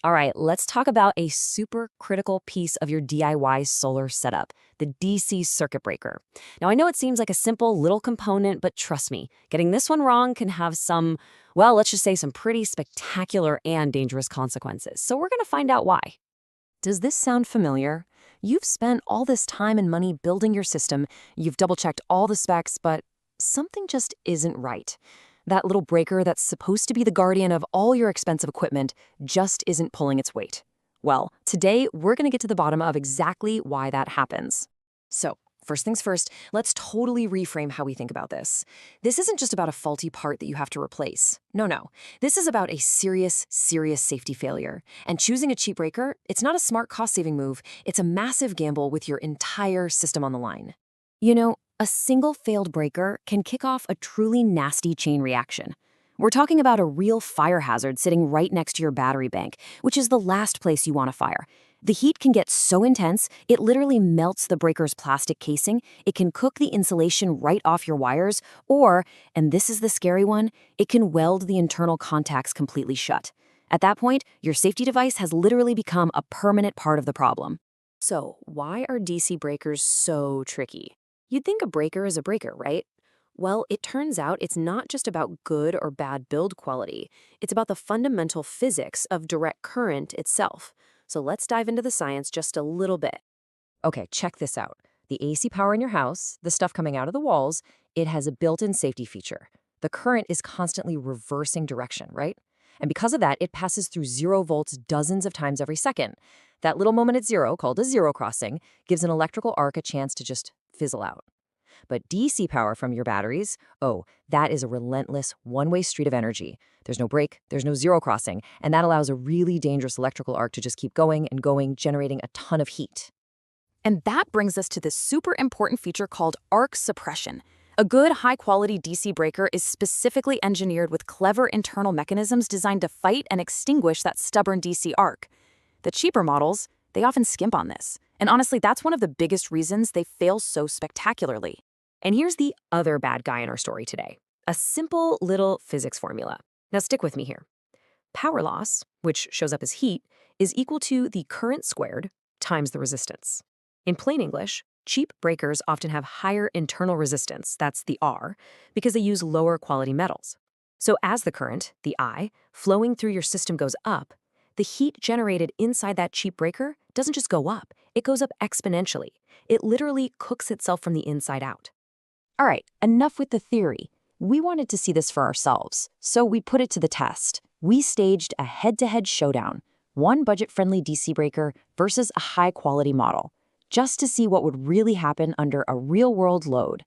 All right, let's talk about a super critical piece of your DIY solar setup, the DC circuit breaker. Now, I know it seems like a simple little component, but trust me, getting this one wrong can have some, well, let's just say some pretty spectacular and dangerous consequences. So we're going to find out why. Does this sound familiar? You've spent all this time and money building your system, you've double-checked all the specs, but something just isn't right. That little breaker that's supposed to be the guardian of all your expensive equipment just isn't pulling its weight. Well, today we're going to get to the bottom of exactly why that happens. So, first things first, let's totally reframe how we think about this. This isn't just about a faulty part that you have to replace. No. This is about a serious safety failure. And choosing a cheap breaker, it's not a smart cost-saving move, it's a massive gamble with your entire system on the line. You know, a single failed breaker can kick off a truly nasty chain reaction. We're talking about a real fire hazard sitting right next to your battery bank, which is the last place you want to fire. The heat can get so intense, it literally melts the breaker's plastic casing, it can cook the insulation right off your wires, or, and this is the scary one, it can weld the internal contacts completely shut. At that point, your safety device has literally become a permanent part of the problem. So, why are DC breakers so tricky? You'd think a breaker is a breaker, right? Well, it turns out it's not just about good or bad build quality. It's about the fundamental physics of direct current itself. So let's dive into the science just a little bit. Okay, check this out. The AC power in your house, the stuff coming out of the walls, it has a built-in safety feature. The current is constantly reversing direction, right? And because of that, it passes through 0 volts dozens of times every second. That little moment at zero, called a zero crossing, gives an electrical arc a chance to just fizzle out. But DC power from your batteries, oh, that is a relentless one-way street of energy. There's no break, there's no zero crossing, and that allows a really dangerous electrical arc to just keep going and going, generating a ton of heat. And that brings us to this super important feature called arc suppression. A good, high-quality DC breaker is specifically engineered with clever internal mechanisms designed to fight and extinguish that stubborn DC arc. The cheaper models, they often skimp on this. And honestly, that's one of the biggest reasons they fail so spectacularly. And here's the other bad guy in our story today. A simple little physics formula. Now stick with me here. Power loss, which shows up as heat, is equal to the current squared times the resistance. In plain English, cheap breakers often have higher internal resistance, that's the R, because they use lower quality metals. So as the current, the I, flowing through your system goes up, the heat generated inside that cheap breaker doesn't just go up, it goes up exponentially. It literally cooks itself from the inside out. All right, enough with the theory. We wanted to see this for ourselves, so we put it to the test. We staged a head-to-head showdown, one budget-friendly DC breaker versus a high-quality model, just to see what would really happen under a real-world load.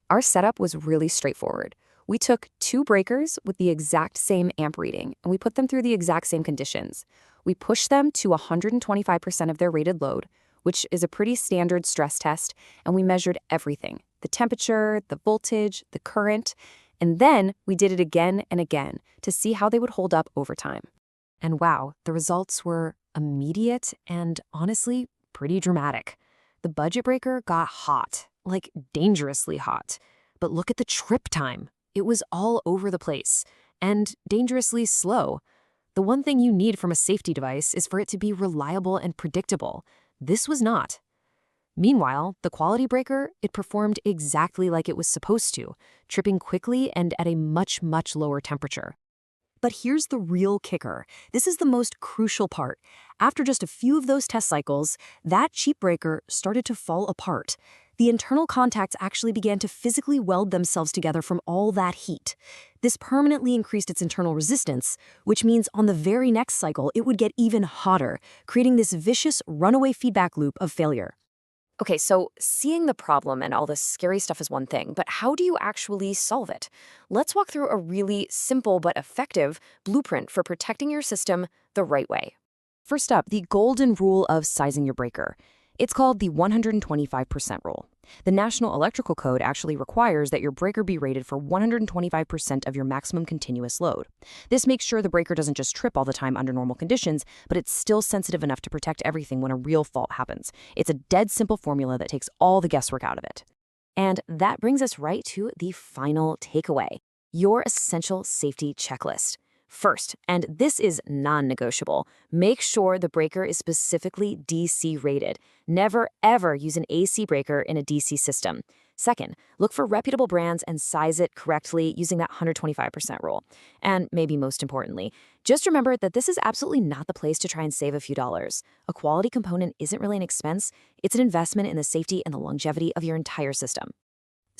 Our setup was really straightforward. We took 2 breakers with the exact same amp reading, and we put them through the exact same conditions. We pushed them to 125% of their rated load, which is a pretty standard stress test, and we measured everything: the temperature, the voltage, the current, and then we did it again and again to see how they would hold up over time. And wow, the results were immediate and honestly pretty dramatic. The budget breaker got hot, like dangerously hot. But look at the trip time. It was all over the place and dangerously slow. The one thing you need from a safety device is for it to be reliable and predictable. This was not. Meanwhile, the quality breaker, it performed exactly like it was supposed to, tripping quickly and at a much lower temperature. But here's the real kicker. This is the most crucial part. After just a few of those test cycles, that cheap breaker started to fall apart. The internal contacts actually began to physically weld themselves together from all that heat. This permanently increased its internal resistance, which means on the very next cycle, it would get even hotter, creating this vicious runaway feedback loop of failure. Okay, so seeing the problem and all this scary stuff is one thing, but how do you actually solve it? Let's walk through a really simple but effective blueprint for protecting your system the right way. First up, the golden rule of sizing your breaker. It's called the 125% rule. The National Electrical Code actually requires that your breaker be rated for 125% of your maximum continuous load. This makes sure the breaker doesn't just trip all the time under normal conditions, but it's still sensitive enough to protect everything when a real fault happens. It's a dead simple formula that takes all the guesswork out of it. And that brings us right to the final takeaway, your essential safety checklist. First, and this is non-negotiable, make sure the breaker is specifically DC rated. Never, ever use an AC breaker in a DC system. Second, look for reputable brands and size it correctly using that 125% rule. And maybe most importantly, just remember that this is absolutely not the place to try and save a few dollars. A quality component isn't really an expense, it's an investment in the safety and the longevity of your entire system.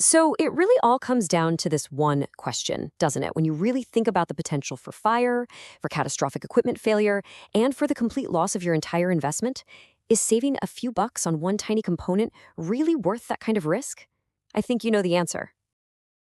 So it really all comes down to this one question, doesn't it? When you really think about the potential for fire, for catastrophic equipment failure, and for the complete loss of your entire investment, is saving a few bucks on one tiny component really worth that kind of risk? I think you know the answer.